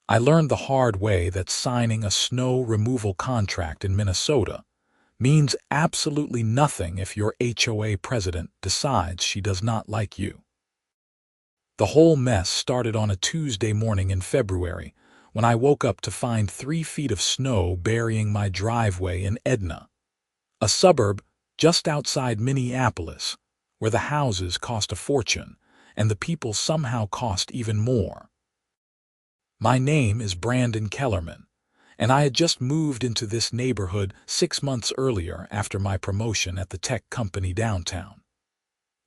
I learned the hard way that signing a snow removal contract in Minnesota means absolutely nothing if your HOA president decides she does not like you. The whole mess started on a Tuesday morning in February when I woke up to find 3 feet of snow burying my driveway in Edna, a suburb just outside Minneapolis, where the houses cost a fortune and the people somehow cost even more. My name is Brandon Kellerman, and I had just moved into this neighborhood 6 months earlier after my promotion at the tech company downtown.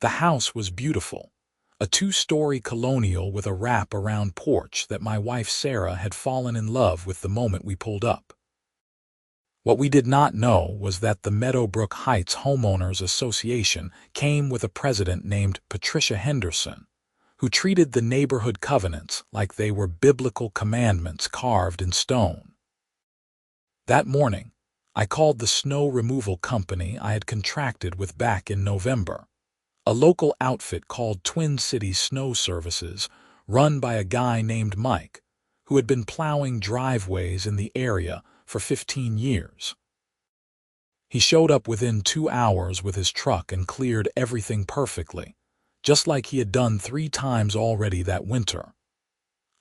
The house was beautiful, a 2-story colonial with a wrap-around porch that my wife Sarah had fallen in love with the moment we pulled up. What we did not know was that the Meadowbrook Heights Homeowners Association came with a president named Patricia Henderson, who treated the neighborhood covenants like they were biblical commandments carved in stone. That morning, I called the snow removal company I had contracted with back in November, a local outfit called Twin Cities Snow Services, run by a guy named Mike, who had been plowing driveways in the area for 15 years. He showed up within 2 hours with his truck and cleared everything perfectly, just like he had done 3 times already that winter.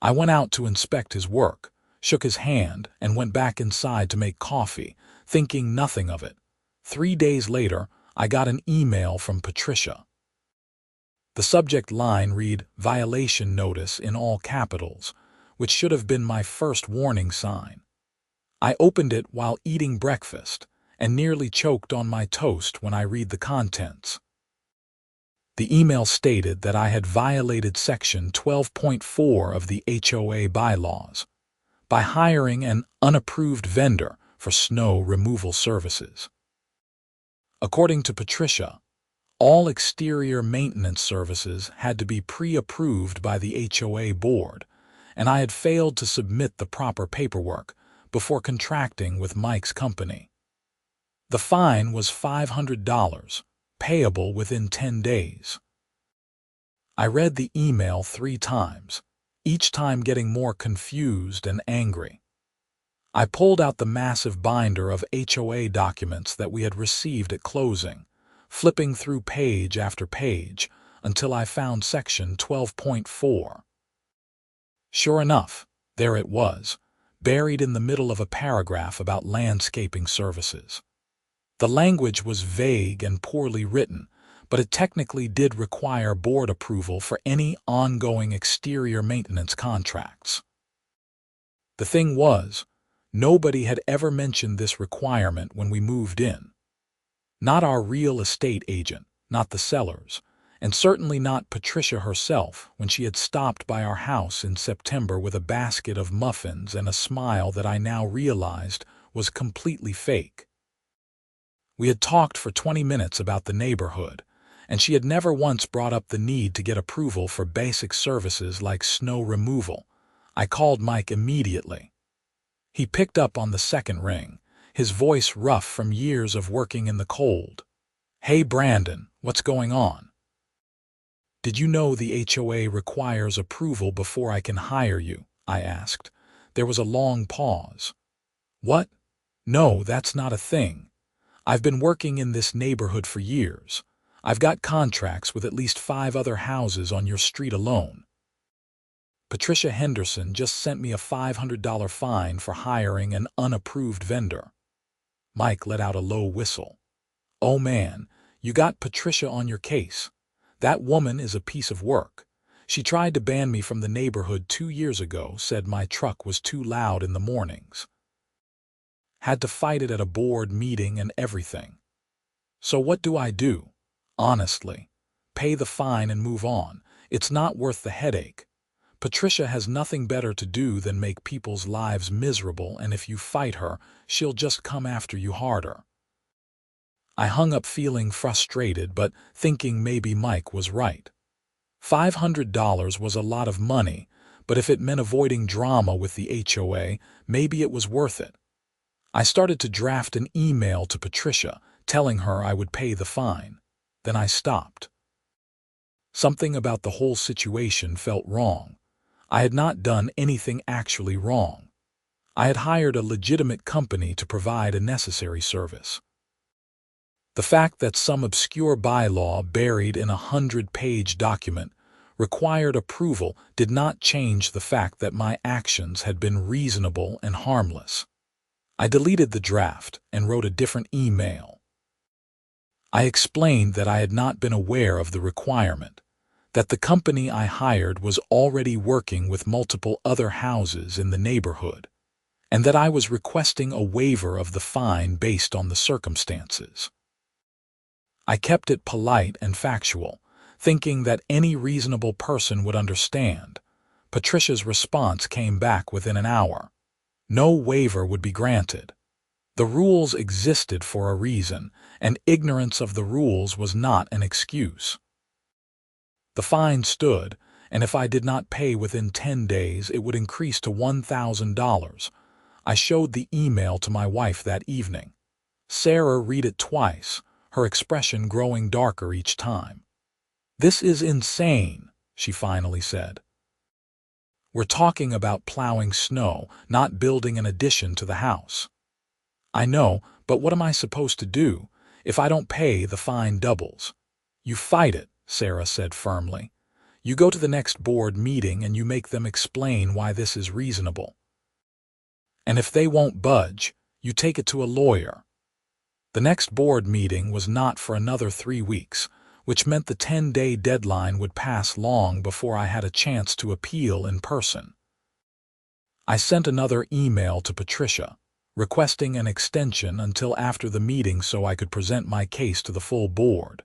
I went out to inspect his work, shook his hand, and went back inside to make coffee, thinking nothing of it. 3 days later, I got an email from Patricia. The subject line read, "Violation Notice" in all capitals, which should have been my first warning sign. I opened it while eating breakfast and nearly choked on my toast when I read the contents. The email stated that I had violated Section 12.4 of the HOA bylaws by hiring an unapproved vendor for snow removal services. According to Patricia, all exterior maintenance services had to be pre-approved by the HOA board, and I had failed to submit the proper paperwork before contracting with Mike's company. The fine was $500, payable within 10 days. I read the email 3 times, each time getting more confused and angry. I pulled out the massive binder of HOA documents that we had received at closing, flipping through page after page until I found Section 12.4. Sure enough, there it was, buried in the middle of a paragraph about landscaping services. The language was vague and poorly written, but it technically did require board approval for any ongoing exterior maintenance contracts. The thing was, nobody had ever mentioned this requirement when we moved in. Not our real estate agent, not the sellers, and certainly not Patricia herself when she had stopped by our house in September with a basket of muffins and a smile that I now realized was completely fake. We had talked for 20 minutes about the neighborhood, and she had never once brought up the need to get approval for basic services like snow removal. I called Mike immediately. He picked up on the second ring, his voice rough from years of working in the cold. "Hey Brandon, what's going on? Did you know the HOA requires approval before I can hire you?" I asked. There was a long pause. "What? No, that's not a thing. I've been working in this neighborhood for years. I've got contracts with at least 5 other houses on your street alone. Patricia Henderson just sent me a $500 fine for hiring an unapproved vendor." Mike let out a low whistle. "Oh man, you got Patricia on your case. That woman is a piece of work. She tried to ban me from the neighborhood 2 years ago, said my truck was too loud in the mornings. Had to fight it at a board meeting and everything. So what do I do? Honestly, pay the fine and move on. It's not worth the headache. Patricia has nothing better to do than make people's lives miserable, and if you fight her, she'll just come after you harder." I hung up feeling frustrated, but thinking maybe Mike was right. $500 was a lot of money, but if it meant avoiding drama with the HOA, maybe it was worth it. I started to draft an email to Patricia, telling her I would pay the fine. Then I stopped. Something about the whole situation felt wrong. I had not done anything actually wrong. I had hired a legitimate company to provide a necessary service. The fact that some obscure bylaw buried in a 100-page document required approval did not change the fact that my actions had been reasonable and harmless. I deleted the draft and wrote a different email. I explained that I had not been aware of the requirement, that the company I hired was already working with multiple other houses in the neighborhood, and that I was requesting a waiver of the fine based on the circumstances. I kept it polite and factual, thinking that any reasonable person would understand. Patricia's response came back within an hour. No waiver would be granted. The rules existed for a reason, and ignorance of the rules was not an excuse. The fine stood, and if I did not pay within 10 days, it would increase to $1,000. I showed the email to my wife that evening. Sarah read it twice, her expression growing darker each time. "This is insane," she finally said. "We're talking about plowing snow, not building an addition to the house." "I know, but what am I supposed to do? If I don't pay, the fine doubles." "You fight it," Sarah said firmly. "You go to the next board meeting and you make them explain why this is reasonable. And if they won't budge, you take it to a lawyer." The next board meeting was not for another 3 weeks, which meant the 10-day deadline would pass long before I had a chance to appeal in person. I sent another email to Patricia, requesting an extension until after the meeting so I could present my case to the full board.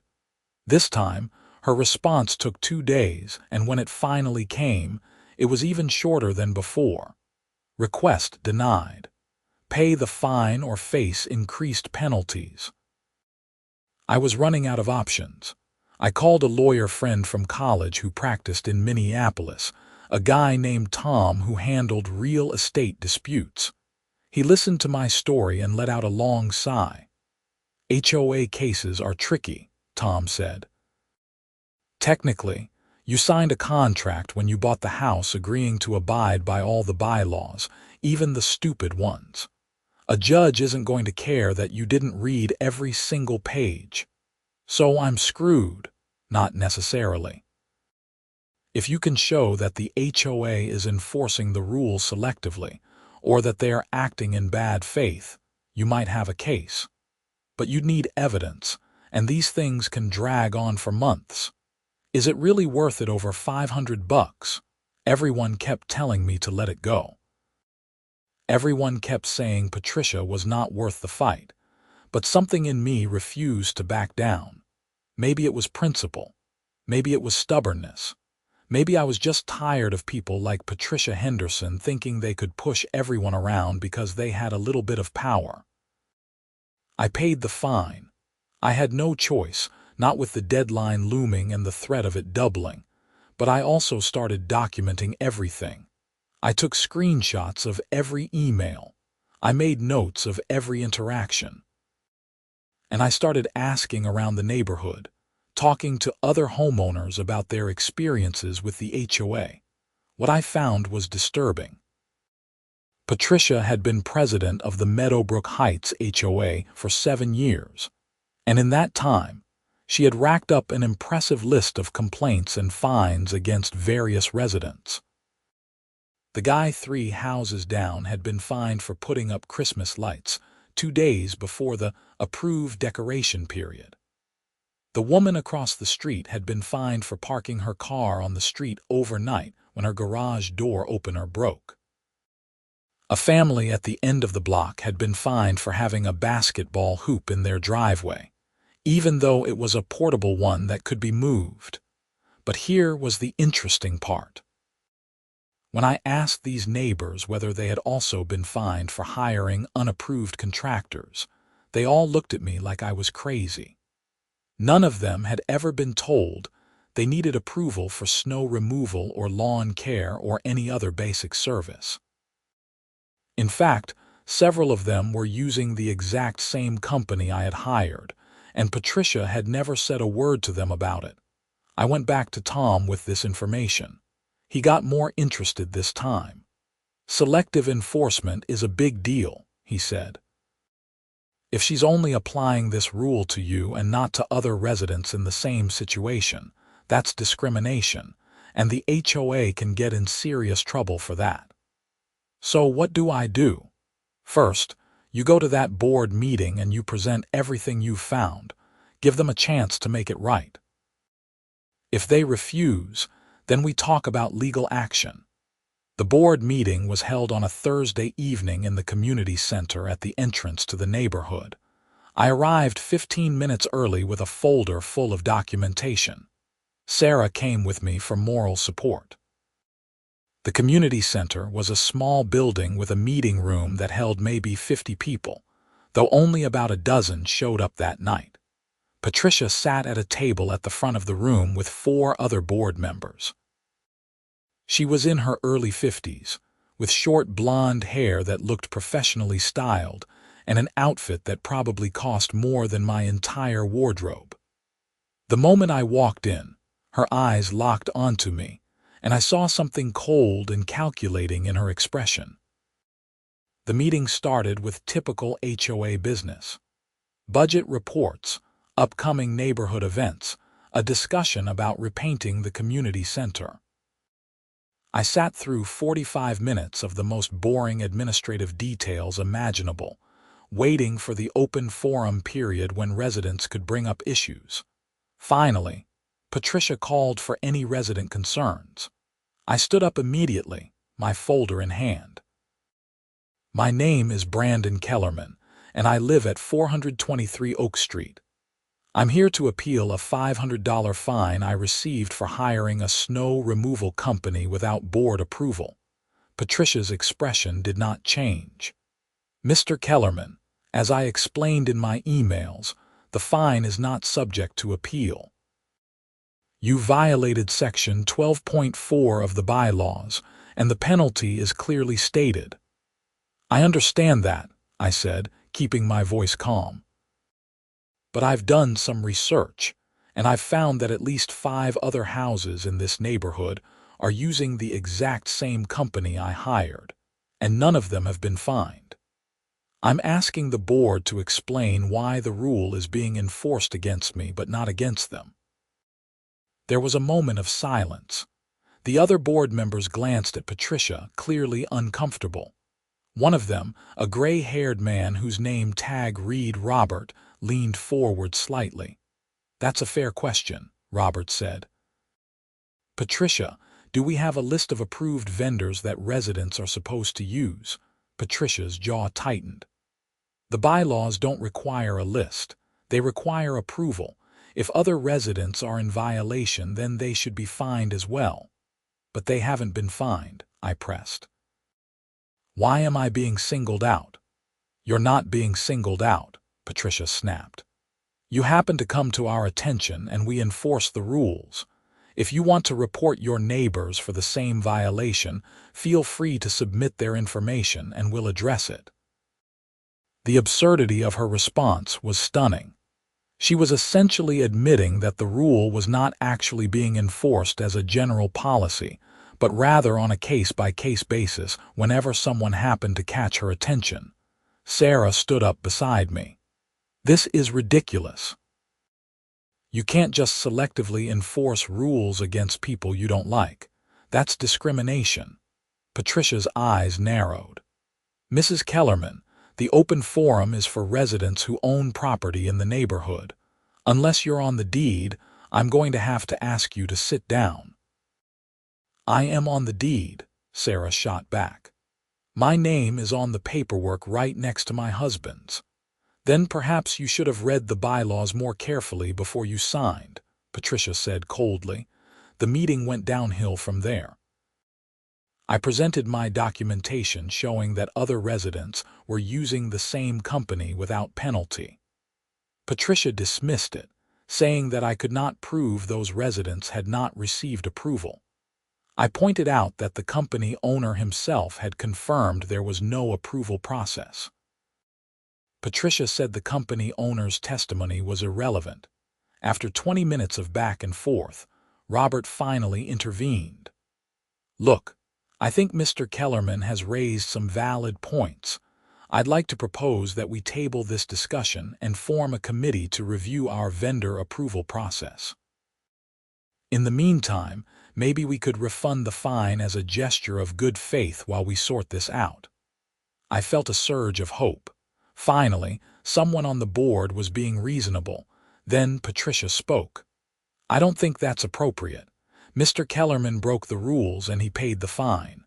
This time, her response took 2 days, and when it finally came, it was even shorter than before. Request denied. Pay the fine or face increased penalties. I was running out of options. I called a lawyer friend from college who practiced in Minneapolis, a guy named Tom who handled real estate disputes. He listened to my story and let out a long sigh. "HOA cases are tricky," Tom said. "Technically, you signed a contract when you bought the house agreeing to abide by all the bylaws, even the stupid ones. A judge isn't going to care that you didn't read every single page. So I'm screwed." "Not necessarily. If you can show that the HOA is enforcing the rules selectively, or that they are acting in bad faith, you might have a case. But you'd need evidence, and these things can drag on for months. Is it really worth it over $500? Everyone kept telling me to let it go. Everyone kept saying Patricia was not worth the fight, but something in me refused to back down. Maybe it was principle. Maybe it was stubbornness. Maybe I was just tired of people like Patricia Henderson thinking they could push everyone around because they had a little bit of power. I paid the fine. I had no choice, not with the deadline looming and the threat of it doubling, but I also started documenting everything. I took screenshots of every email. I made notes of every interaction. And I started asking around the neighborhood, talking to other homeowners about their experiences with the HOA. What I found was disturbing. Patricia had been president of the Meadowbrook Heights HOA for 7 years, and in that time, she had racked up an impressive list of complaints and fines against various residents. The guy 3 houses down had been fined for putting up Christmas lights 2 days before the approved decoration period. The woman across the street had been fined for parking her car on the street overnight when her garage door opener broke. A family at the end of the block had been fined for having a basketball hoop in their driveway, even though it was a portable one that could be moved. But here was the interesting part. When I asked these neighbors whether they had also been fined for hiring unapproved contractors, they all looked at me like I was crazy. None of them had ever been told they needed approval for snow removal or lawn care or any other basic service. In fact, several of them were using the exact same company I had hired, and Patricia had never said a word to them about it. I went back to Tom with this information. He got more interested this time. "Selective enforcement is a big deal," he said. "If she's only applying this rule to you and not to other residents in the same situation, that's discrimination, and the HOA can get in serious trouble for that." "So what do I do?" "First, you go to that board meeting and you present everything you've found. Give them a chance to make it right. If they refuse, then we talk about legal action." The board meeting was held on a Thursday evening in the community center at the entrance to the neighborhood. I arrived 15 minutes early with a folder full of documentation. Sarah came with me for moral support. The community center was a small building with a meeting room that held maybe 50 people, though only about a dozen showed up that night. Patricia sat at a table at the front of the room with 4 other board members. She was in her early 50s, with short blonde hair that looked professionally styled and an outfit that probably cost more than my entire wardrobe. The moment I walked in, her eyes locked onto me, and I saw something cold and calculating in her expression. The meeting started with typical HOA business. Budget reports, upcoming neighborhood events, a discussion about repainting the community center. I sat through 45 minutes of the most boring administrative details imaginable, waiting for the open forum period when residents could bring up issues. Finally, Patricia called for any resident concerns. I stood up immediately, my folder in hand. "My name is Brandon Kellerman, and I live at 423 Oak Street. I'm here to appeal a $500 fine I received for hiring a snow removal company without board approval." Patricia's expression did not change. "Mr. Kellerman, as I explained in my emails, the fine is not subject to appeal. You violated Section 12.4 of the bylaws, and the penalty is clearly stated." "I understand that," I said, keeping my voice calm. "But I've done some research, and I've found that at least 5 other houses in this neighborhood are using the exact same company I hired, and none of them have been fined. I'm asking the board to explain why the rule is being enforced against me but not against them." There was a moment of silence. The other board members glanced at Patricia, clearly uncomfortable. One of them, a gray-haired man whose name tag read Robert, leaned forward slightly. "That's a fair question," Robert said. "Patricia, do we have a list of approved vendors that residents are supposed to use?" Patricia's jaw tightened. "The bylaws don't require a list. They require approval. If other residents are in violation, then they should be fined as well." "But they haven't been fined," I pressed. "Why am I being singled out?" "You're not being singled out," Patricia snapped. "You happen to come to our attention and we enforce the rules. If you want to report your neighbors for the same violation, feel free to submit their information and we'll address it." The absurdity of her response was stunning. She was essentially admitting that the rule was not actually being enforced as a general policy, but rather on a case-by-case basis whenever someone happened to catch her attention. Sarah stood up beside me. "This is ridiculous. You can't just selectively enforce rules against people you don't like. That's discrimination." Patricia's eyes narrowed. "Mrs. Kellerman, the open forum is for residents who own property in the neighborhood. Unless you're on the deed, I'm going to have to ask you to sit down." "I am on the deed," Sarah shot back. "My name is on the paperwork right next to my husband's." "Then perhaps you should have read the bylaws more carefully before you signed," Patricia said coldly. The meeting went downhill from there. I presented my documentation showing that other residents were using the same company without penalty. Patricia dismissed it, saying that I could not prove those residents had not received approval. I pointed out that the company owner himself had confirmed there was no approval process. Patricia said the company owner's testimony was irrelevant. After 20 minutes of back and forth, Robert finally intervened. Look, I think Mr. Kellerman has raised some valid points. I'd like to propose that we table this discussion and form a committee to review our vendor approval process. In the meantime, maybe we could refund the fine as a gesture of good faith while we sort this out. I felt a surge of hope. Finally, someone on the board was being reasonable. Then Patricia spoke. I don't think that's appropriate. Mr. Kellerman broke the rules and he paid the fine.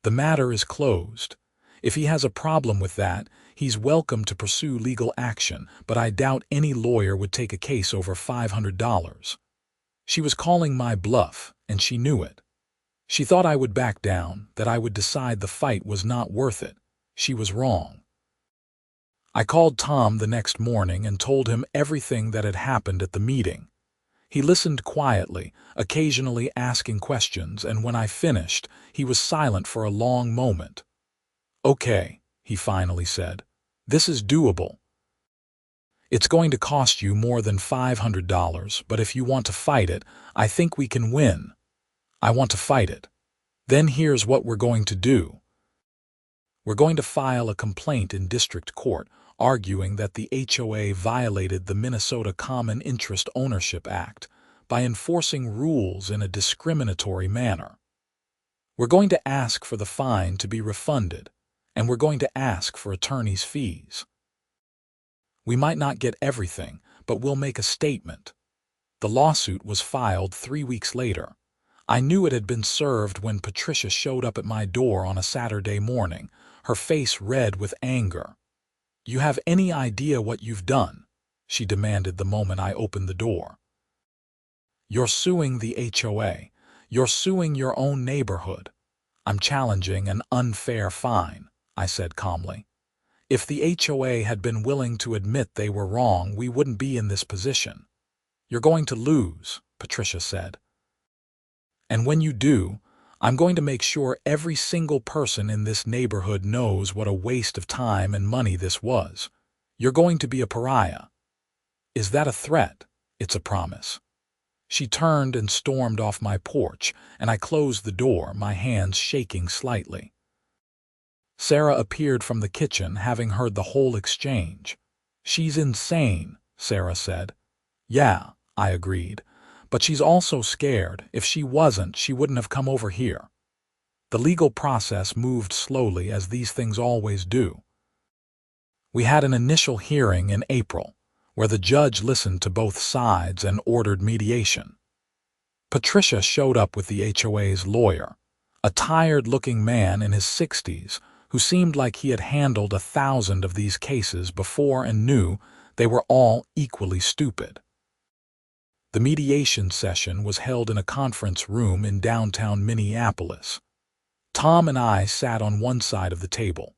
The matter is closed. If he has a problem with that, he's welcome to pursue legal action, but I doubt any lawyer would take a case over $500. She was calling my bluff, and she knew it. She thought I would back down, that I would decide the fight was not worth it. She was wrong. I called Tom the next morning and told him everything that had happened at the meeting. He listened quietly, occasionally asking questions, and when I finished, he was silent for a long moment. Okay, he finally said. This is doable. It's going to cost you more than $500, but if you want to fight it, I think we can win. I want to fight it. Then here's what we're going to do. We're going to file a complaint in district court arguing that the HOA violated the Minnesota Common Interest Ownership Act by enforcing rules in a discriminatory manner. We're going to ask for the fine to be refunded, and we're going to ask for attorney's fees. We might not get everything, but we'll make a statement. The lawsuit was filed 3 weeks later. I knew it had been served when Patricia showed up at my door on a Saturday morning, her face red with anger. You have any idea what you've done? She demanded the moment I opened the door. You're suing the HOA. You're suing your own neighborhood. I'm challenging an unfair fine, I said calmly. If the HOA had been willing to admit they were wrong, we wouldn't be in this position. You're going to lose, Patricia said. And when you do, I'm going to make sure every single person in this neighborhood knows what a waste of time and money this was. You're going to be a pariah. Is that a threat? It's a promise. She turned and stormed off my porch, and I closed the door, my hands shaking slightly. Sarah appeared from the kitchen, having heard the whole exchange. She's insane, Sarah said. Yeah, I agreed. But she's also scared. If she wasn't, she wouldn't have come over here. The legal process moved slowly, as these things always do. We had an initial hearing in April, where the judge listened to both sides and ordered mediation. Patricia showed up with the HOA's lawyer, a tired-looking man in his 60s who seemed like he had handled 1,000 of these cases before and knew they were all equally stupid. The mediation session was held in a conference room in downtown Minneapolis. Tom and I sat on one side of the table.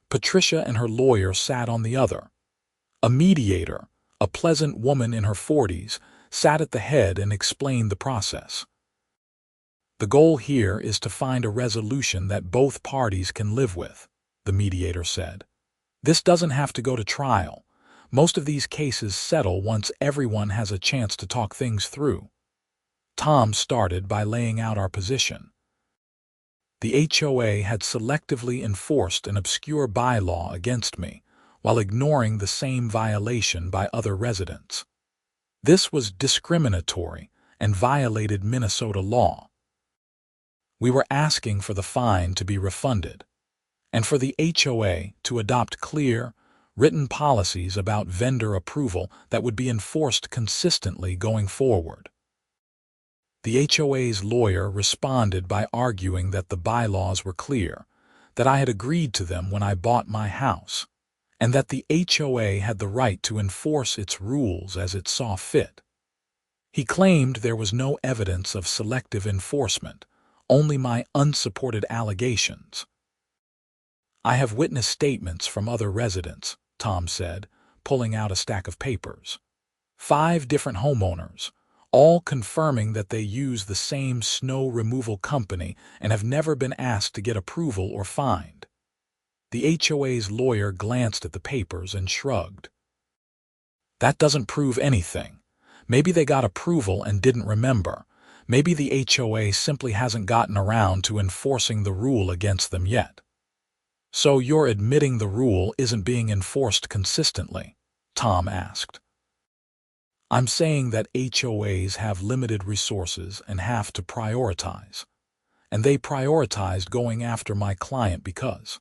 Patricia and her lawyer sat on the other. A mediator, a pleasant woman in her 40s, sat at the head and explained the process. The goal here is to find a resolution that both parties can live with, the mediator said. This doesn't have to go to trial. Most of these cases settle once everyone has a chance to talk things through. Tom started by laying out our position. The HOA had selectively enforced an obscure bylaw against me, while ignoring the same violation by other residents. This was discriminatory and violated Minnesota law. We were asking for the fine to be refunded, and for the HOA to adopt clear, written policies about vendor approval that would be enforced consistently going forward. The HOA's lawyer responded by arguing that the bylaws were clear, that I had agreed to them when I bought my house, and that the HOA had the right to enforce its rules as it saw fit. He claimed there was no evidence of selective enforcement, only my unsupported allegations. I have witnessed statements from other residents, Tom said, pulling out a stack of papers. 5 different homeowners, all confirming that they use the same snow removal company and have never been asked to get approval or fined. The HOA's lawyer glanced at the papers and shrugged. That doesn't prove anything. Maybe they got approval and didn't remember. Maybe the HOA simply hasn't gotten around to enforcing the rule against them yet. So you're admitting the rule isn't being enforced consistently? Tom asked. I'm saying that HOAs have limited resources and have to prioritize. And they prioritized going after my client because.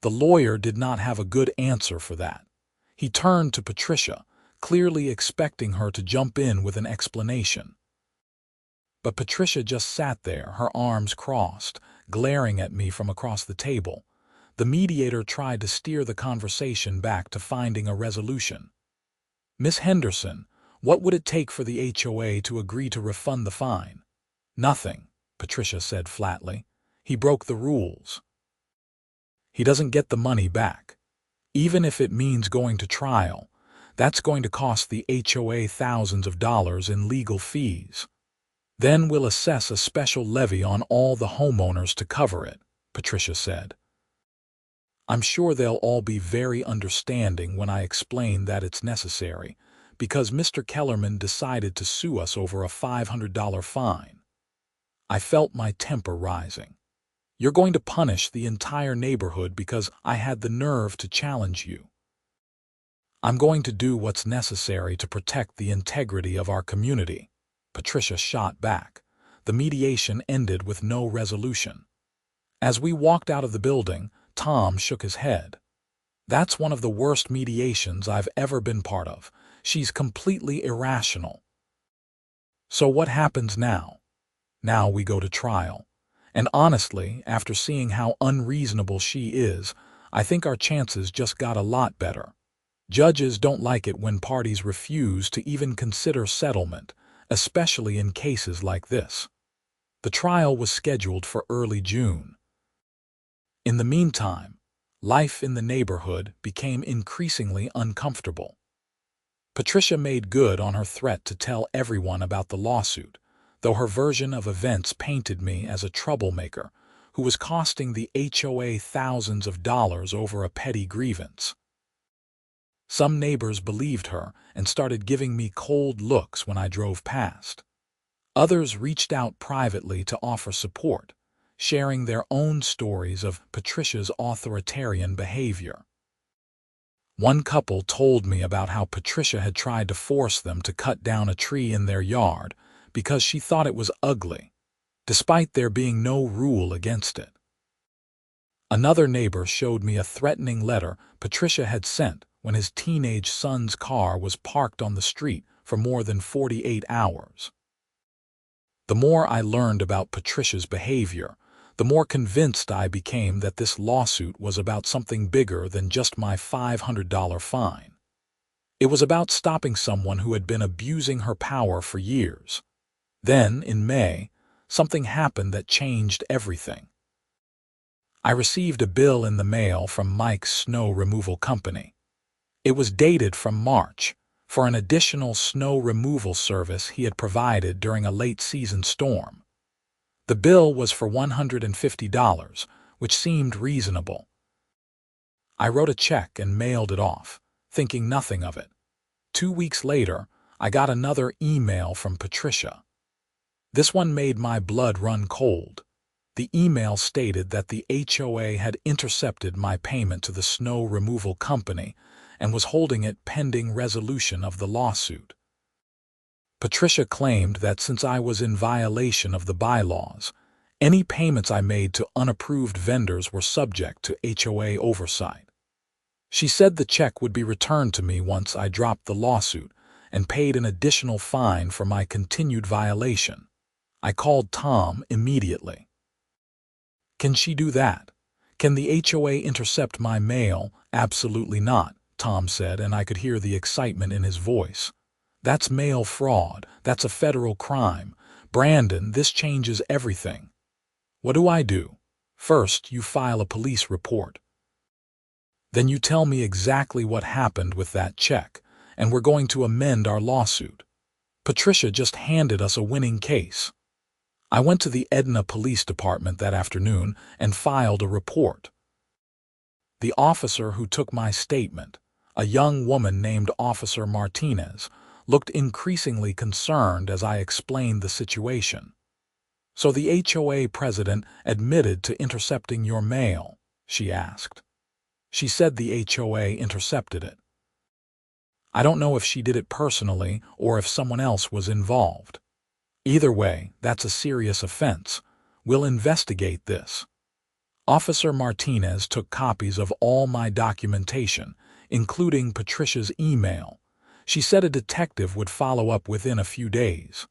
The lawyer did not have a good answer for that. He turned to Patricia, clearly expecting her to jump in with an explanation. But Patricia just sat there, her arms crossed, glaring at me from across the table. The mediator tried to steer the conversation back to finding a resolution. Miss Henderson, what would it take for the HOA to agree to refund the fine? Nothing, Patricia said flatly. He broke the rules. He doesn't get the money back. Even if it means going to trial, that's going to cost the HOA thousands of dollars in legal fees. Then we'll assess a special levy on all the homeowners to cover it, Patricia said. I'm sure they'll all be very understanding when I explain that it's necessary, because Mr. Kellerman decided to sue us over a $500 fine. I felt my temper rising. You're going to punish the entire neighborhood because I had the nerve to challenge you. I'm going to do what's necessary to protect the integrity of our community, Patricia shot back. The mediation ended with no resolution. As we walked out of the building, Tom shook his head. That's one of the worst mediations I've ever been part of. She's completely irrational. So what happens now? Now we go to trial. And honestly, after seeing how unreasonable she is, I think our chances just got a lot better. Judges don't like it when parties refuse to even consider settlement, especially in cases like this. The trial was scheduled for early June. In the meantime, life in the neighborhood became increasingly uncomfortable. Patricia made good on her threat to tell everyone about the lawsuit, though her version of events painted me as a troublemaker who was costing the HOA thousands of dollars over a petty grievance. Some neighbors believed her and started giving me cold looks when I drove past. Others reached out privately to offer support, sharing their own stories of Patricia's authoritarian behavior. One couple told me about how Patricia had tried to force them to cut down a tree in their yard because she thought it was ugly, despite there being no rule against it. Another neighbor showed me a threatening letter Patricia had sent when his teenage son's car was parked on the street for more than 48 hours. The more I learned about Patricia's behavior, the more convinced I became that this lawsuit was about something bigger than just my $500 fine. It was about stopping someone who had been abusing her power for years. Then, in May, something happened that changed everything. I received a bill in the mail from Mike's snow removal company. It was dated from March, for an additional snow removal service he had provided during a late-season storm. The bill was for $150, which seemed reasonable. I wrote a check and mailed it off, thinking nothing of it. 2 weeks later, I got another email from Patricia. This one made my blood run cold. The email stated that the HOA had intercepted my payment to the snow removal company and was holding it pending resolution of the lawsuit. Patricia claimed that since I was in violation of the bylaws, any payments I made to unapproved vendors were subject to HOA oversight. She said the check would be returned to me once I dropped the lawsuit and paid an additional fine for my continued violation. I called Tom immediately. Can she do that? Can the HOA intercept my mail? Absolutely not, Tom said, and I could hear the excitement in his voice. That's mail fraud. That's a federal crime. Brandon, this changes everything. What do I do? First, you file a police report. Then you tell me exactly what happened with that check, and we're going to amend our lawsuit. Patricia just handed us a winning case. I went to the Edna Police Department that afternoon and filed a report. The officer who took my statement, a young woman named Officer Martinez, looked increasingly concerned as I explained the situation. "So the HOA president admitted to intercepting your mail?" she asked. "She said the HOA intercepted it. I don't know if she did it personally or if someone else was involved. Either way, that's a serious offense. We'll investigate this." Officer Martinez took copies of all my documentation, including Patricia's email. She said a detective would follow up within a few days.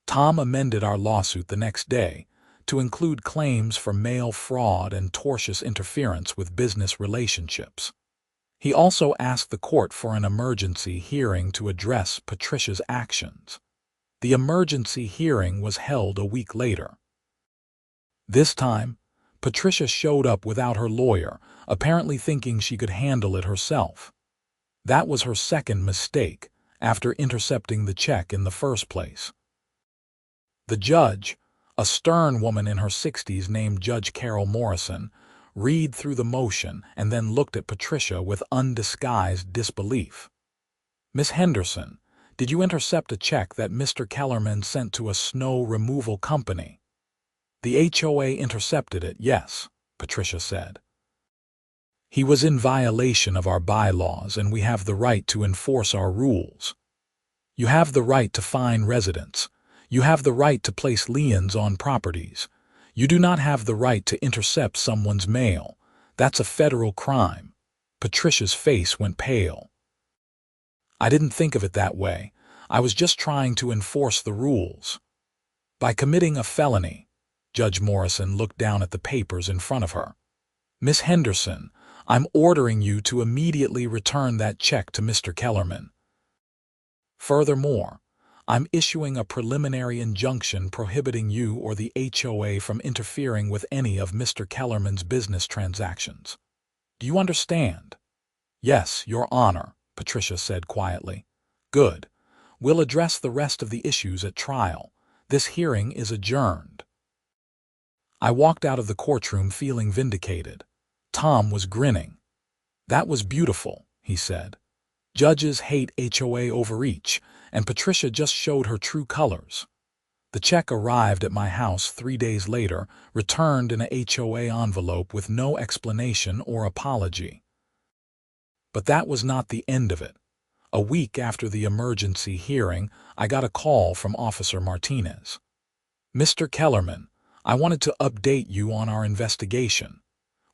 Tom amended our lawsuit the next day to include claims for mail fraud and tortious interference with business relationships. He also asked the court for an emergency hearing to address Patricia's actions. The emergency hearing was held a week later. This time, Patricia showed up without her lawyer, apparently thinking she could handle it herself. That was her second mistake, after intercepting the check in the first place. The judge, a stern woman in her 60s named Judge Carol Morrison, read through the motion and then looked at Patricia with undisguised disbelief. "Miss Henderson, did you intercept a check that Mr. Kellerman sent to a snow removal company?" "The HOA intercepted it, yes," Patricia said. "He was in violation of our bylaws, and we have the right to enforce our rules. You have the right to fine residents. You have the right to place liens on properties. You do not have the right to intercept someone's mail. That's a federal crime." Patricia's face went pale. "I didn't think of it that way. I was just trying to enforce the rules." "By committing a felony," Judge Morrison looked down at the papers in front of her. "Miss Henderson, I'm ordering you to immediately return that check to Mr. Kellerman. Furthermore, I'm issuing a preliminary injunction prohibiting you or the HOA from interfering with any of Mr. Kellerman's business transactions. Do you understand?" "Yes, Your Honor," Patricia said quietly. "Good. We'll address the rest of the issues at trial. This hearing is adjourned." I walked out of the courtroom feeling vindicated. Tom was grinning. "That was beautiful," he said. "Judges hate HOA overreach, and Patricia just showed her true colors." The check arrived at my house 3 days later, returned in a HOA envelope with no explanation or apology. But that was not the end of it. A week after the emergency hearing, I got a call from Officer Martinez. "Mr. Kellerman, I wanted to update you on our investigation.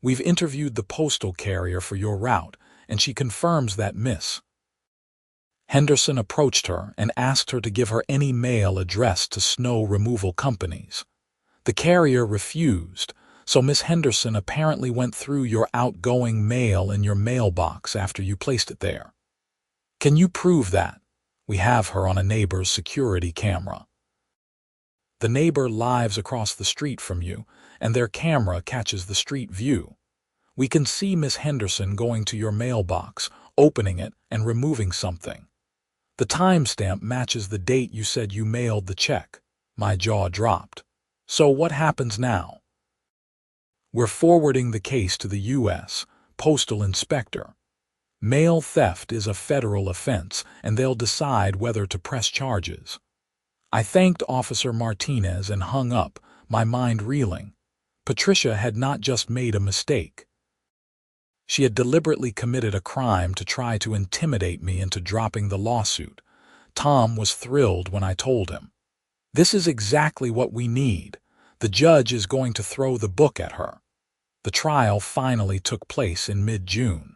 We've interviewed the postal carrier for your route, and she confirms that Miss Henderson approached her and asked her to give her any mail addressed to snow removal companies. The carrier refused, so Miss Henderson apparently went through your outgoing mail in your mailbox after you placed it there. Can you prove that? We have her on a neighbor's security camera. The neighbor lives across the street from you, and their camera catches the street view. We can see Miss Henderson going to your mailbox, opening it, and removing something. The timestamp matches the date you said you mailed the check." My jaw dropped. "So what happens now?" "We're forwarding the case to the U.S. Postal Inspector. Mail theft is a federal offense, and they'll decide whether to press charges." I thanked Officer Martinez and hung up, my mind reeling. Patricia had not just made a mistake. She had deliberately committed a crime to try to intimidate me into dropping the lawsuit. Tom was thrilled when I told him. "This is exactly what we need. The judge is going to throw the book at her." The trial finally took place in mid-June.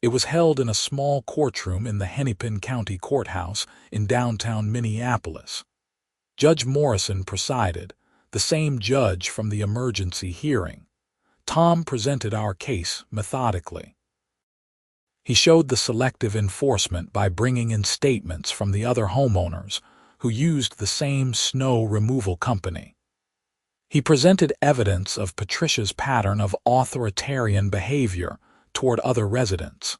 It was held in a small courtroom in the Hennepin County Courthouse in downtown Minneapolis. Judge Morrison presided, the same judge from the emergency hearing. Tom presented our case methodically. He showed the selective enforcement by bringing in statements from the other homeowners who used the same snow removal company. He presented evidence of Patricia's pattern of authoritarian behavior toward other residents.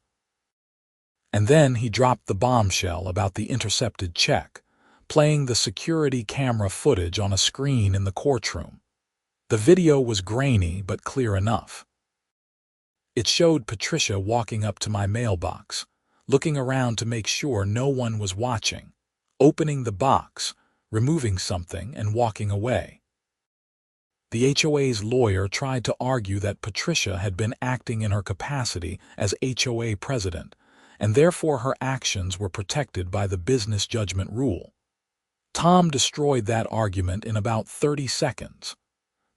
And then he dropped the bombshell about the intercepted check, playing the security camera footage on a screen in the courtroom. The video was grainy but clear enough. It showed Patricia walking up to my mailbox, looking around to make sure no one was watching, opening the box, removing something, and walking away. The HOA's lawyer tried to argue that Patricia had been acting in her capacity as HOA president, and therefore her actions were protected by the business judgment rule. Tom destroyed that argument in about 30 seconds.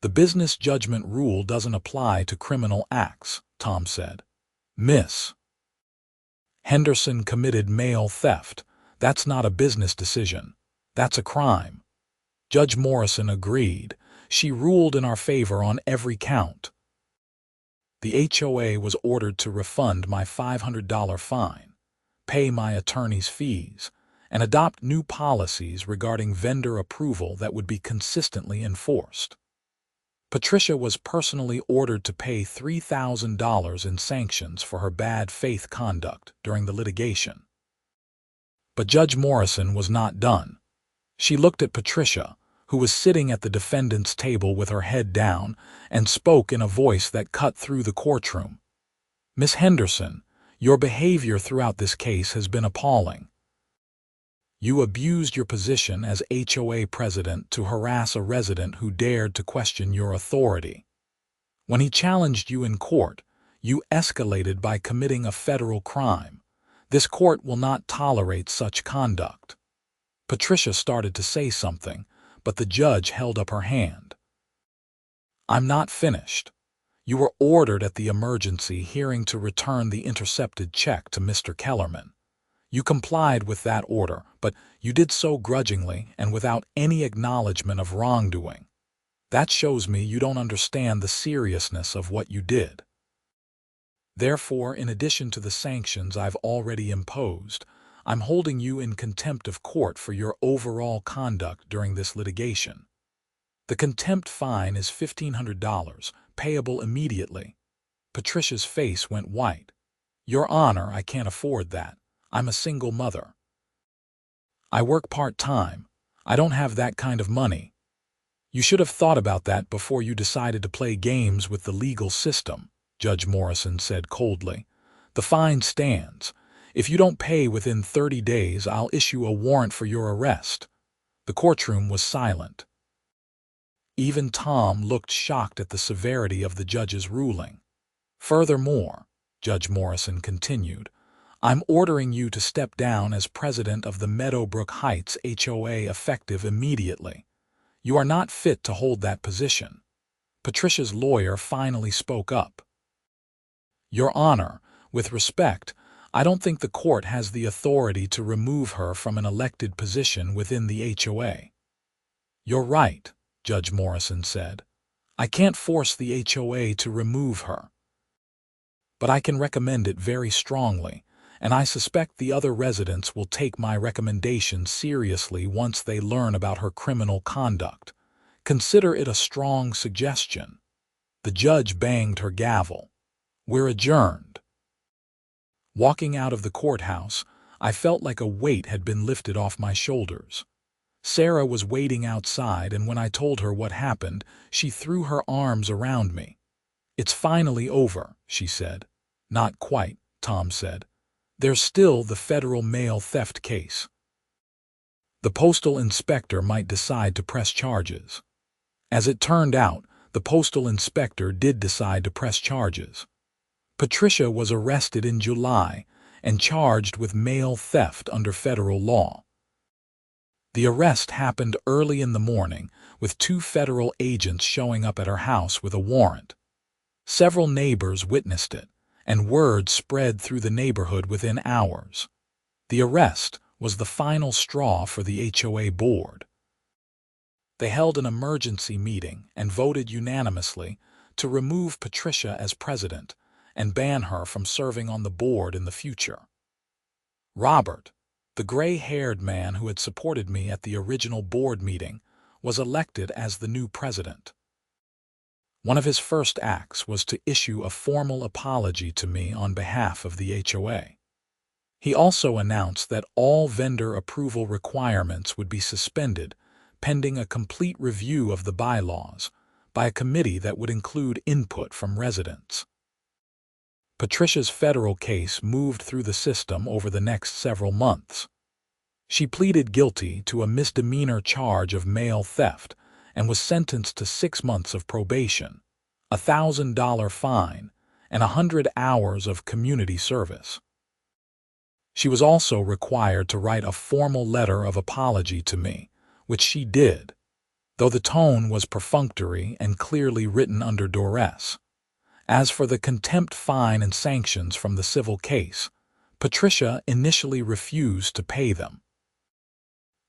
The business judgment rule doesn't apply to criminal acts, Tom said. Miss Henderson committed mail theft. That's not a business decision. That's a crime. Judge Morrison agreed. She ruled in our favor on every count. The HOA was ordered to refund my $500 fine, pay my attorney's fees, and adopt new policies regarding vendor approval that would be consistently enforced. Patricia was personally ordered to pay $3,000 in sanctions for her bad faith conduct during the litigation. But Judge Morrison was not done. She looked at Patricia, who was sitting at the defendant's table with her head down, and spoke in a voice that cut through the courtroom. Miss Henderson, your behavior throughout this case has been appalling. You abused your position as HOA president to harass a resident who dared to question your authority. When he challenged you in court, you escalated by committing a federal crime. This court will not tolerate such conduct. Patricia started to say something, but the judge held up her hand. I'm not finished. You were ordered at the emergency hearing to return the intercepted check to Mr. Kellerman. You complied with that order, but you did so grudgingly and without any acknowledgement of wrongdoing. That shows me you don't understand the seriousness of what you did. Therefore, in addition to the sanctions I've already imposed, I'm holding you in contempt of court for your overall conduct during this litigation. The contempt fine is $1,500, payable immediately. Patricia's face went white. Your Honor, I can't afford that. I'm a single mother. I work part-time. I don't have that kind of money. You should have thought about that before you decided to play games with the legal system, Judge Morrison said coldly. The fine stands. If you don't pay within 30 days, I'll issue a warrant for your arrest. The courtroom was silent. Even Tom looked shocked at the severity of the judge's ruling. Furthermore, Judge Morrison continued, I'm ordering you to step down as president of the Meadowbrook Heights HOA effective immediately. You are not fit to hold that position. Patricia's lawyer finally spoke up. Your Honor, with respect, I don't think the court has the authority to remove her from an elected position within the HOA. You're right, Judge Morrison said. I can't force the HOA to remove her. But I can recommend it very strongly, and I suspect the other residents will take my recommendation seriously once they learn about her criminal conduct. Consider it a strong suggestion. The judge banged her gavel. We're adjourned. Walking out of the courthouse, I felt like a weight had been lifted off my shoulders. Sarah was waiting outside, and when I told her what happened, she threw her arms around me. It's finally over, she said. Not quite, Tom said. There's still the federal mail theft case. The postal inspector might decide to press charges. As it turned out, the postal inspector did decide to press charges. Patricia was arrested in July and charged with mail theft under federal law. The arrest happened early in the morning, with 2 federal agents showing up at her house with a warrant. Several neighbors witnessed it, and word spread through the neighborhood within hours. The arrest was the final straw for the HOA board. They held an emergency meeting and voted unanimously to remove Patricia as president and ban her from serving on the board in the future. Robert, the gray-haired man who had supported me at the original board meeting, was elected as the new president. One of his first acts was to issue a formal apology to me on behalf of the HOA. He also announced that all vendor approval requirements would be suspended pending a complete review of the bylaws by a committee that would include input from residents. Patricia's federal case moved through the system over the next several months. She pleaded guilty to a misdemeanor charge of mail theft and was sentenced to 6 months of probation, a $1,000 fine, and 100 hours of community service. She was also required to write a formal letter of apology to me, which she did, though the tone was perfunctory and clearly written under duress. As for the contempt fine and sanctions from the civil case, Patricia initially refused to pay them.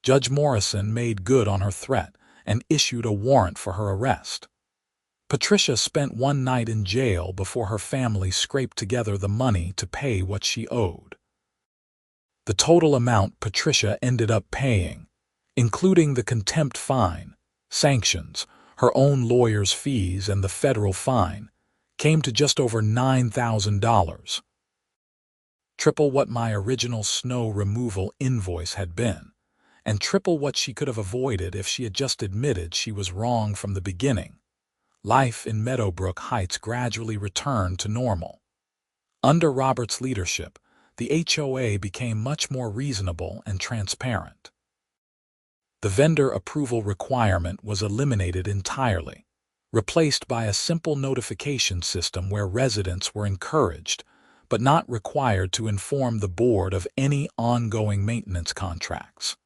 Judge Morrison made good on her threat and issued a warrant for her arrest. Patricia spent one night in jail before her family scraped together the money to pay what she owed. The total amount Patricia ended up paying, including the contempt fine, sanctions, her own lawyer's fees, and the federal fine, came to just over $9,000. Triple what my original snow removal invoice had been, and triple what she could have avoided if she had just admitted she was wrong from the beginning. Life in Meadowbrook Heights gradually returned to normal. Under Robert's leadership, the HOA became much more reasonable and transparent. The vendor approval requirement was eliminated entirely, replaced by a simple notification system where residents were encouraged, but not required, to inform the board of any ongoing maintenance contracts.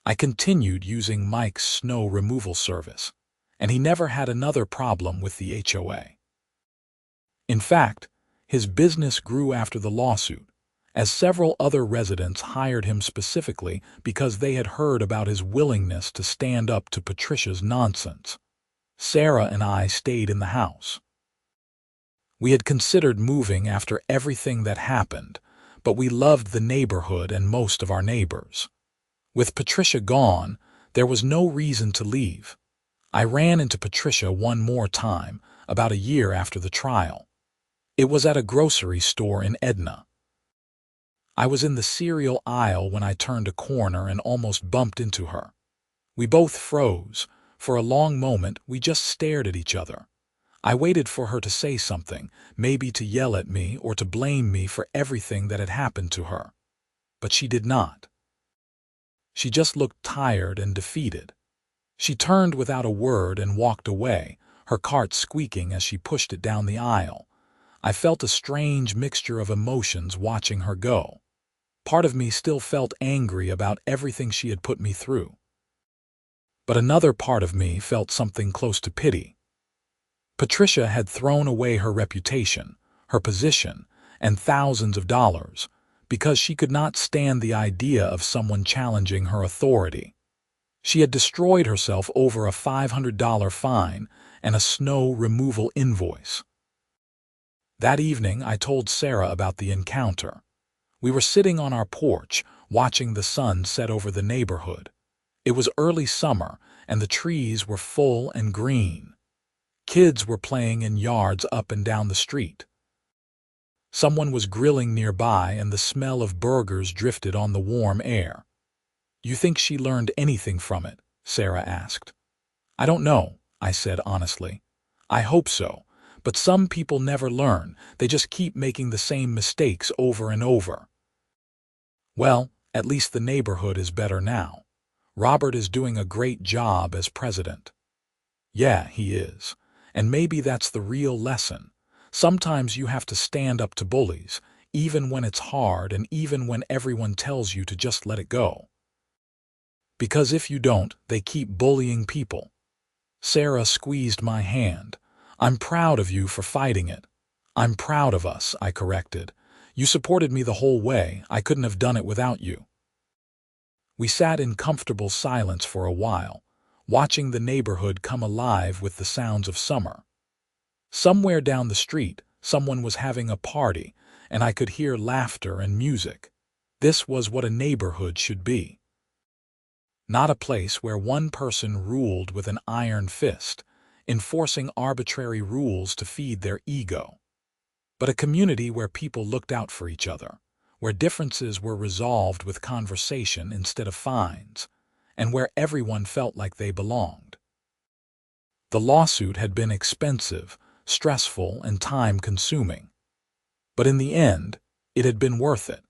I continued using Mike's snow removal service, and he never had another problem with the HOA. In fact, his business grew after the lawsuit, as several other residents hired him specifically because they had heard about his willingness to stand up to Patricia's nonsense. Sarah and I stayed in the house. We had considered moving after everything that happened, but we loved the neighborhood and most of our neighbors. With Patricia gone, there was no reason to leave. I ran into Patricia one more time, about a year after the trial. It was at a grocery store in Edna. I was in the cereal aisle when I turned a corner and almost bumped into her. We both froze. For a long moment, we just stared at each other. I waited for her to say something, maybe to yell at me or to blame me for everything that had happened to her. But she did not. She just looked tired and defeated. She turned without a word and walked away, her cart squeaking as she pushed it down the aisle. I felt a strange mixture of emotions watching her go. Part of me still felt angry about everything she had put me through. But another part of me felt something close to pity. Patricia had thrown away her reputation, her position, and thousands of dollars because she could not stand the idea of someone challenging her authority. She had destroyed herself over a $500 fine and a snow removal invoice. That evening, I told Sarah about the encounter. We were sitting on our porch, watching the sun set over the neighborhood. It was early summer, and the trees were full and green. Kids were playing in yards up and down the street. Someone was grilling nearby, and the smell of burgers drifted on the warm air. "You think she learned anything from it?" Sarah asked. "I don't know," I said honestly. "I hope so, but some people never learn. They just keep making the same mistakes over and over." "Well, at least the neighborhood is better now. Robert is doing a great job as president." "Yeah, he is. And maybe that's the real lesson. Sometimes you have to stand up to bullies, even when it's hard and even when everyone tells you to just let it go. Because if you don't, they keep bullying people." Sarah squeezed my hand. "I'm proud of you for fighting it." "I'm proud of us," I corrected. "You supported me the whole way. I couldn't have done it without you." We sat in comfortable silence for a while, watching the neighborhood come alive with the sounds of summer. Somewhere down the street, someone was having a party, and I could hear laughter and music. This was what a neighborhood should be. Not a place where one person ruled with an iron fist, enforcing arbitrary rules to feed their ego, but a community where people looked out for each other, where differences were resolved with conversation instead of fines, and where everyone felt like they belonged. The lawsuit had been expensive, stressful, and time-consuming. But in the end, it had been worth it.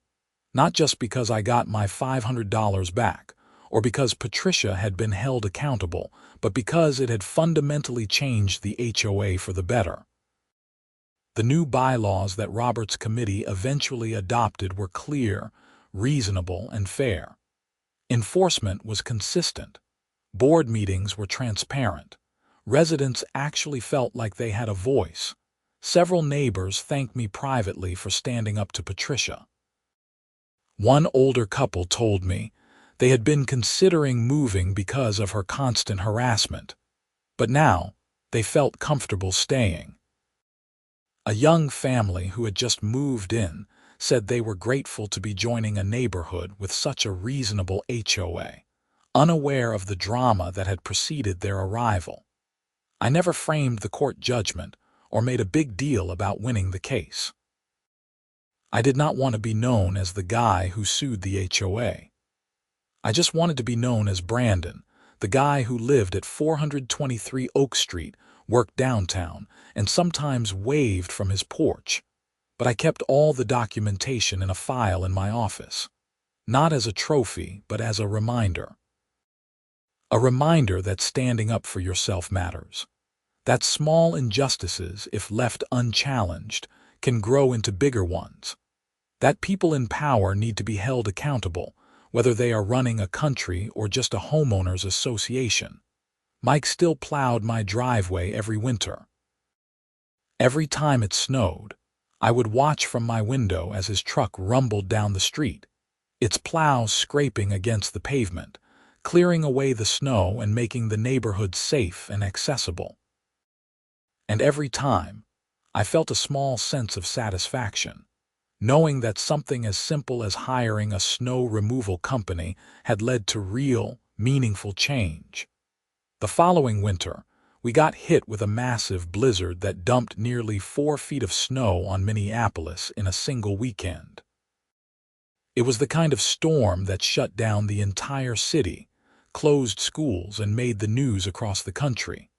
Not just because I got my $500 back, or because Patricia had been held accountable, but because it had fundamentally changed the HOA for the better. The new bylaws that Robert's committee eventually adopted were clear, reasonable, and fair. Enforcement was consistent. Board meetings were transparent. Residents actually felt like they had a voice. Several neighbors thanked me privately for standing up to Patricia. One older couple told me they had been considering moving because of her constant harassment, but now they felt comfortable staying. A young family who had just moved in said they were grateful to be joining a neighborhood with such a reasonable HOA, unaware of the drama that had preceded their arrival. I never framed the court judgment or made a big deal about winning the case. I did not want to be known as the guy who sued the HOA. I just wanted to be known as Brandon, the guy who lived at 423 Oak Street, worked downtown, and sometimes waved from his porch. But I kept all the documentation in a file in my office, not as a trophy, but as a reminder. A reminder that standing up for yourself matters. That small injustices, if left unchallenged, can grow into bigger ones. That people in power need to be held accountable, whether they are running a country or just a homeowners association. Mike still plowed my driveway every winter. Every time it snowed, I would watch from my window as his truck rumbled down the street, its plow scraping against the pavement, clearing away the snow and making the neighborhood safe and accessible. And every time, I felt a small sense of satisfaction, knowing that something as simple as hiring a snow removal company had led to real, meaningful change. The following winter, we got hit with a massive blizzard that dumped nearly 4 feet of snow on Minneapolis in a single weekend. It was the kind of storm that shut down the entire city, closed schools, and made the news across the country.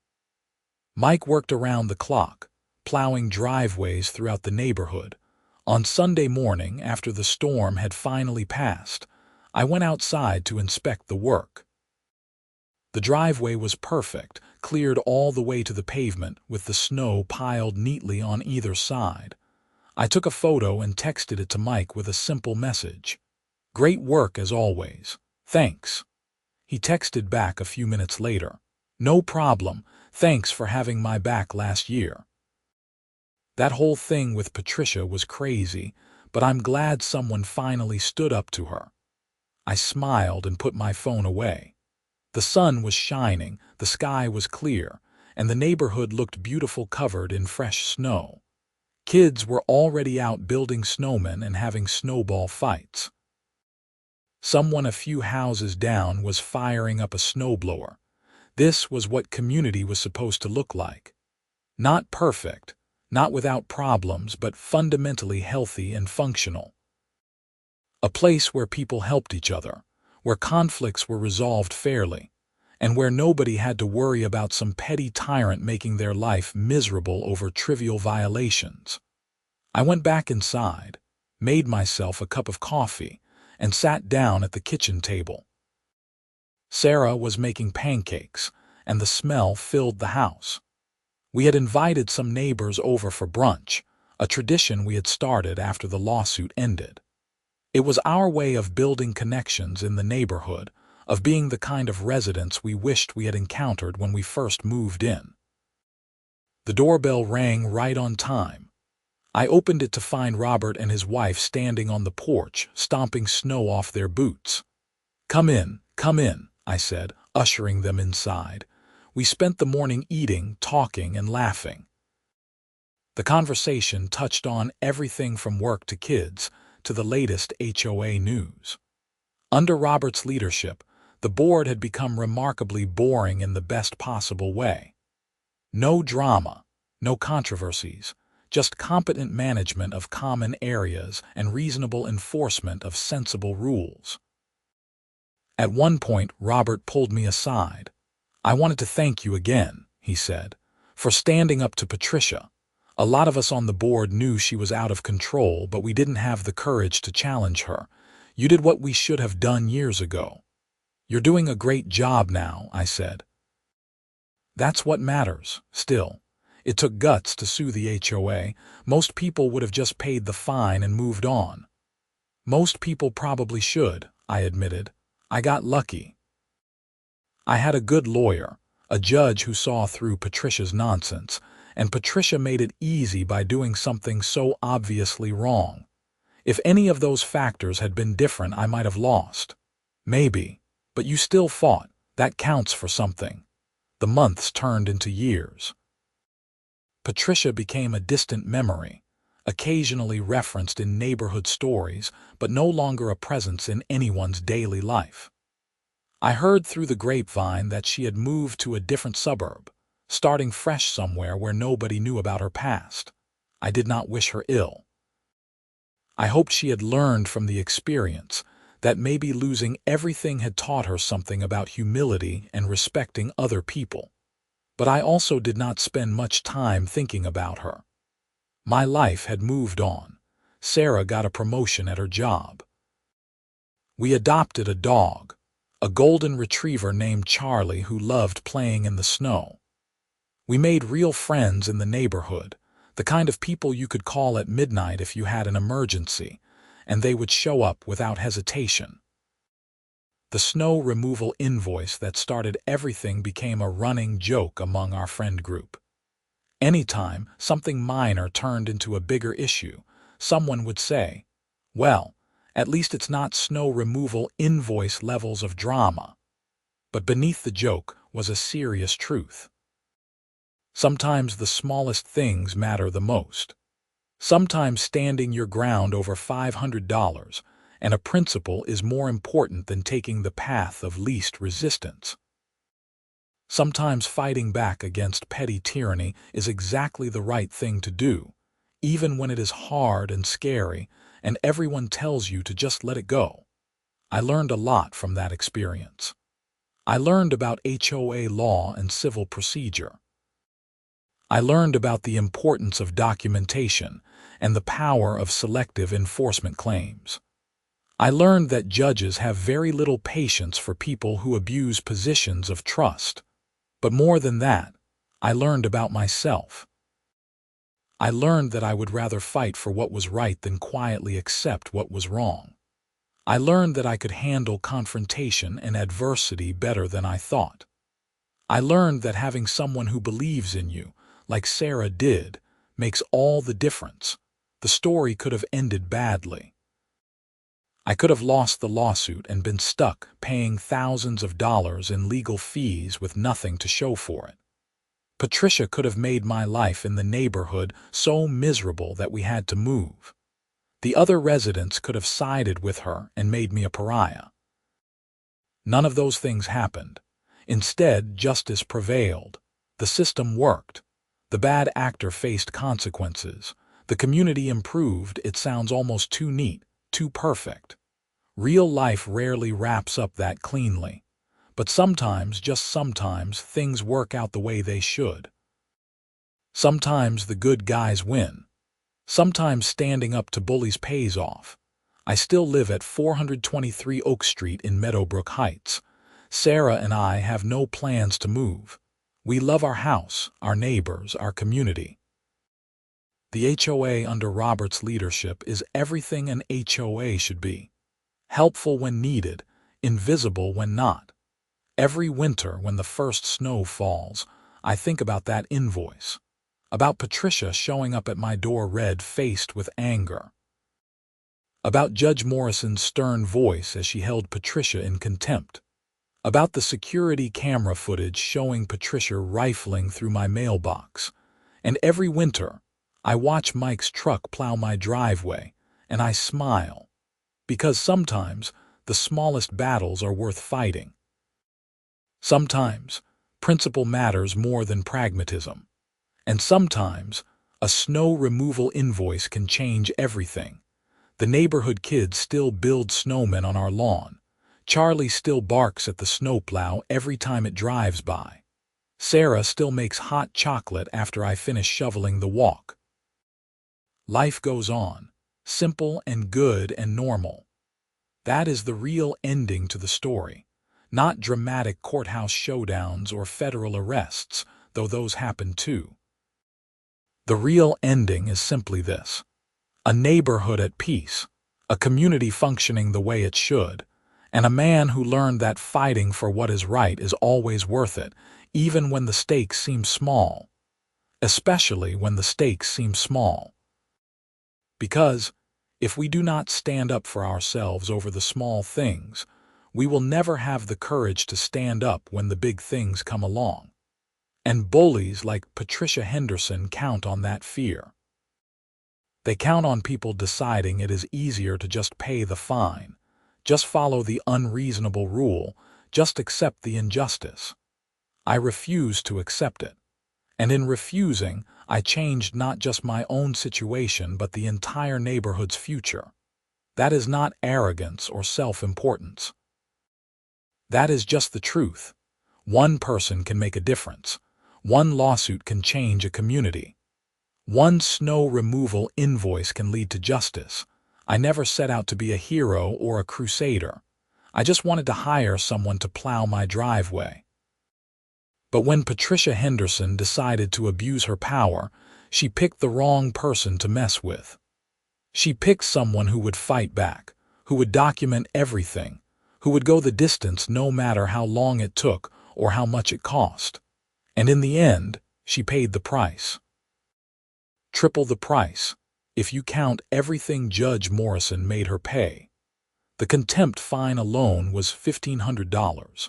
Mike worked around the clock, plowing driveways throughout the neighborhood. On Sunday morning, after the storm had finally passed, I went outside to inspect the work. The driveway was perfect, cleared all the way to the pavement with the snow piled neatly on either side. I took a photo and texted it to Mike with a simple message. "Great work as always. Thanks." He texted back a few minutes later. "No problem. Thanks for having my back last year." That whole thing with Patricia was crazy, but I'm glad someone finally stood up to her. I smiled and put my phone away. The sun was shining, the sky was clear, and the neighborhood looked beautiful covered in fresh snow. Kids were already out building snowmen and having snowball fights. Someone a few houses down was firing up a snowblower. This was what community was supposed to look like. Not perfect, not without problems, but fundamentally healthy and functional. A place where people helped each other, where conflicts were resolved fairly, and where nobody had to worry about some petty tyrant making their life miserable over trivial violations. I went back inside, made myself a cup of coffee, and sat down at the kitchen table. Sarah was making pancakes, and the smell filled the house. We had invited some neighbors over for brunch, a tradition we had started after the lawsuit ended. It was our way of building connections in the neighborhood, of being the kind of residents we wished we had encountered when we first moved in. The doorbell rang right on time. I opened it to find Robert and his wife standing on the porch, stomping snow off their boots. Come in," I said, ushering them inside. We spent the morning eating, talking, and laughing. The conversation touched on everything from work to kids to the latest HOA news. Under Robert's leadership, the board had become remarkably boring in the best possible way. No drama, no controversies, just competent management of common areas and reasonable enforcement of sensible rules. At one point, Robert pulled me aside. "I wanted to thank you again," he said, "for standing up to Patricia. A lot of us on the board knew she was out of control, but we didn't have the courage to challenge her. You did what we should have done years ago. You're doing a great job now, I said. That's what matters, still. It took guts to sue the HOA. Most people would have just paid the fine and moved on. Most people probably should, I admitted. I got lucky. I had a good lawyer, a judge who saw through Patricia's nonsense, and Patricia made it easy by doing something so obviously wrong. If any of those factors had been different, I might have lost. Maybe. But you still fought. That counts for something. The months turned into years. Patricia became a distant memory, occasionally referenced in neighborhood stories, but no longer a presence in anyone's daily life. I heard through the grapevine that she had moved to a different suburb, starting fresh somewhere where nobody knew about her past. I did not wish her ill. I hoped she had learned from the experience, that maybe losing everything had taught her something about humility and respecting other people. But I also did not spend much time thinking about her. My life had moved on. Sarah got a promotion at her job. We adopted a dog, a golden retriever named Charlie who loved playing in the snow. We made real friends in the neighborhood, the kind of people you could call at midnight if you had an emergency, and they would show up without hesitation. The snow removal invoice that started everything became a running joke among our friend group. Anytime something minor turned into a bigger issue, someone would say, "Well, at least it's not snow removal invoice levels of drama." But beneath the joke was a serious truth. Sometimes the smallest things matter the most. Sometimes standing your ground over $500 and a principle is more important than taking the path of least resistance. Sometimes fighting back against petty tyranny is exactly the right thing to do, even when it is hard and scary and everyone tells you to just let it go. I learned a lot from that experience. I learned about HOA law and civil procedure. I learned about the importance of documentation and the power of selective enforcement claims. I learned that judges have very little patience for people who abuse positions of trust. But more than that, I learned about myself. I learned that I would rather fight for what was right than quietly accept what was wrong. I learned that I could handle confrontation and adversity better than I thought. I learned that having someone who believes in you, like Sarah did, makes all the difference. The story could have ended badly. I could have lost the lawsuit and been stuck paying thousands of dollars in legal fees with nothing to show for it. Patricia could have made my life in the neighborhood so miserable that we had to move. The other residents could have sided with her and made me a pariah. None of those things happened. Instead, justice prevailed. The system worked. The bad actor faced consequences. The community improved. It sounds almost too neat, too perfect. Real life rarely wraps up that cleanly. But sometimes, just sometimes, things work out the way they should. Sometimes the good guys win. Sometimes standing up to bullies pays off. I still live at 423 Oak Street in Meadowbrook Heights. Sarah and I have no plans to move. We love our house, our neighbors, our community. The HOA under Robert's leadership is everything an HOA should be. Helpful when needed, invisible when not. Every winter when the first snow falls, I think about that invoice. About Patricia showing up at my door red-faced with anger. About Judge Morrison's stern voice as she held Patricia in contempt. About the security camera footage showing Patricia rifling through my mailbox. And every winter, I watch Mike's truck plow my driveway, and I smile. Because sometimes, the smallest battles are worth fighting. Sometimes, principle matters more than pragmatism. And sometimes, a snow removal invoice can change everything. The neighborhood kids still build snowmen on our lawn. Charlie still barks at the snowplow every time it drives by. Sarah still makes hot chocolate after I finish shoveling the walk. Life goes on, simple and good and normal. That is the real ending to the story, not dramatic courthouse showdowns or federal arrests, though those happen too. The real ending is simply this: a neighborhood at peace, a community functioning the way it should, and a man who learned that fighting for what is right is always worth it, even when the stakes seem small. Especially when the stakes seem small. Because, if we do not stand up for ourselves over the small things, we will never have the courage to stand up when the big things come along. And bullies like Patricia Henderson count on that fear. They count on people deciding it is easier to just pay the fine, just follow the unreasonable rule, just accept the injustice. I refuse to accept it. And in refusing, I changed not just my own situation but the entire neighborhood's future. That is not arrogance or self-importance. That is just the truth. One person can make a difference. One lawsuit can change a community. One snow removal invoice can lead to justice. I never set out to be a hero or a crusader. I just wanted to hire someone to plow my driveway. But when Patricia Henderson decided to abuse her power, she picked the wrong person to mess with. She picked someone who would fight back, who would document everything, who would go the distance no matter how long it took or how much it cost. And in the end, she paid the price. Triple the price, if you count everything Judge Morrison made her pay. The contempt fine alone was $1,500.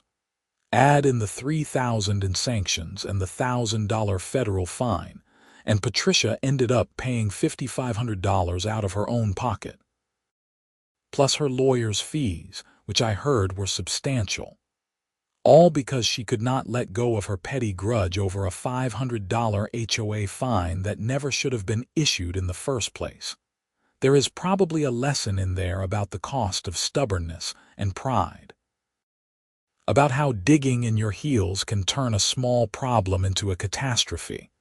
Add in the $3,000 in sanctions and the $1,000 federal fine, and Patricia ended up paying $5,500 out of her own pocket. Plus her lawyer's fees, which I heard were substantial. All because she could not let go of her petty grudge over a $500 HOA fine that never should have been issued in the first place. There is probably a lesson in there about the cost of stubbornness and pride. About how digging in your heels can turn a small problem into a catastrophe.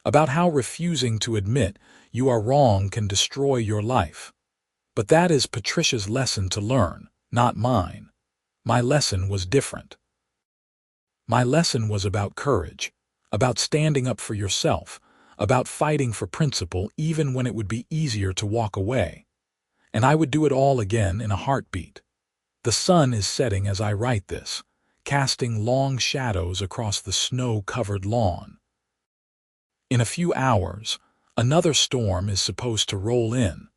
About how refusing to admit you are wrong can destroy your life. But that is Patricia's lesson to learn, not mine. My lesson was different. My lesson was about courage, about standing up for yourself, about fighting for principle even when it would be easier to walk away. And I would do it all again in a heartbeat. The sun is setting as I write this, casting long shadows across the snow-covered lawn. In a few hours, another storm is supposed to roll in.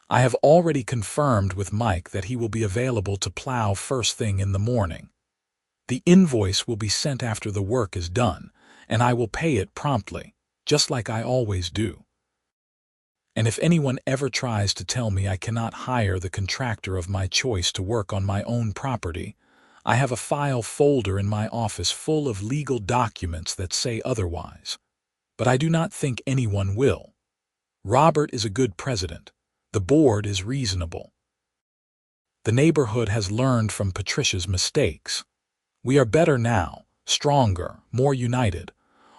I have already confirmed with Mike that he will be available to plow first thing in the morning. The invoice will be sent after the work is done, and I will pay it promptly, just like I always do. And if anyone ever tries to tell me I cannot hire the contractor of my choice to work on my own property, I have a file folder in my office full of legal documents that say otherwise. But I do not think anyone will. Robert is a good president. The board is reasonable. The neighborhood has learned from Patricia's mistakes. We are better now, stronger, more united,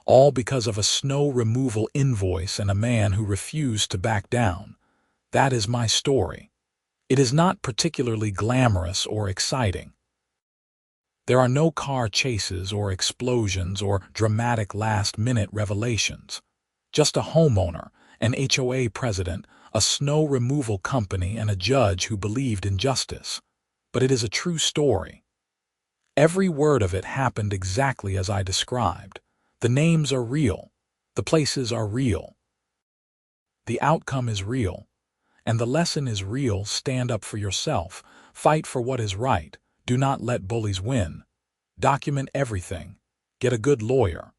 all because of a snow removal invoice and a man who refused to back down. That is my story. It is not particularly glamorous or exciting. There are no car chases or explosions or dramatic last-minute revelations. Just a homeowner, an HOA president, a snow removal company, and a judge who believed in justice. But it is a true story. Every word of it happened exactly as I described. The names are real. The places are real. The outcome is real. And the lesson is real. Stand up for yourself. Fight for what is right. Do not let bullies win. Document everything. Get a good lawyer.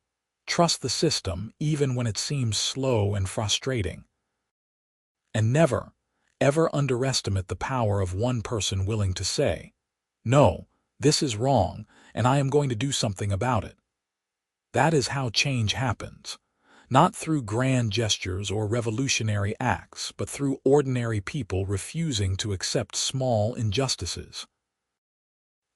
Trust the system even when it seems slow and frustrating. And never, ever underestimate the power of one person willing to say, "No, this is wrong, and I am going to do something about it." That is how change happens. Not through grand gestures or revolutionary acts, but through ordinary people refusing to accept small injustices.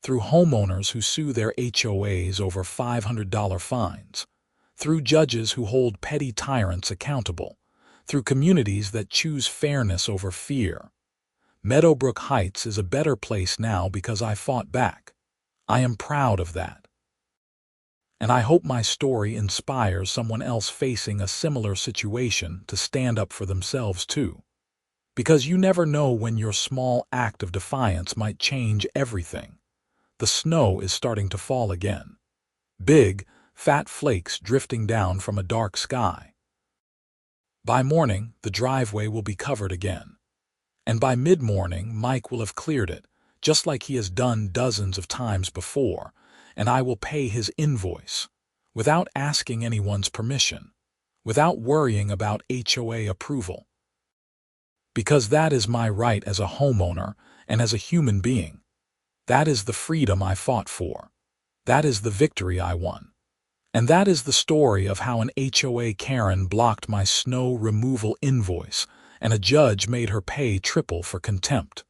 Through homeowners who sue their HOAs over $500 fines. Through judges who hold petty tyrants accountable. through communities that choose fairness over fear. Meadowbrook Heights is a better place now because I fought back. I am proud of that. And I hope my story inspires someone else facing a similar situation to stand up for themselves too. Because you never know when your small act of defiance might change everything. The snow is starting to fall again. Big, fat flakes drifting down from a dark sky. By morning, the driveway will be covered again. And by mid-morning, Mike will have cleared it, just like he has done dozens of times before, and I will pay his invoice, without asking anyone's permission, without worrying about HOA approval. Because that is my right as a homeowner and as a human being. That is the freedom I fought for. That is the victory I won. And that is the story of how an HOA Karen blocked my snow removal invoice and a judge made her pay triple for contempt.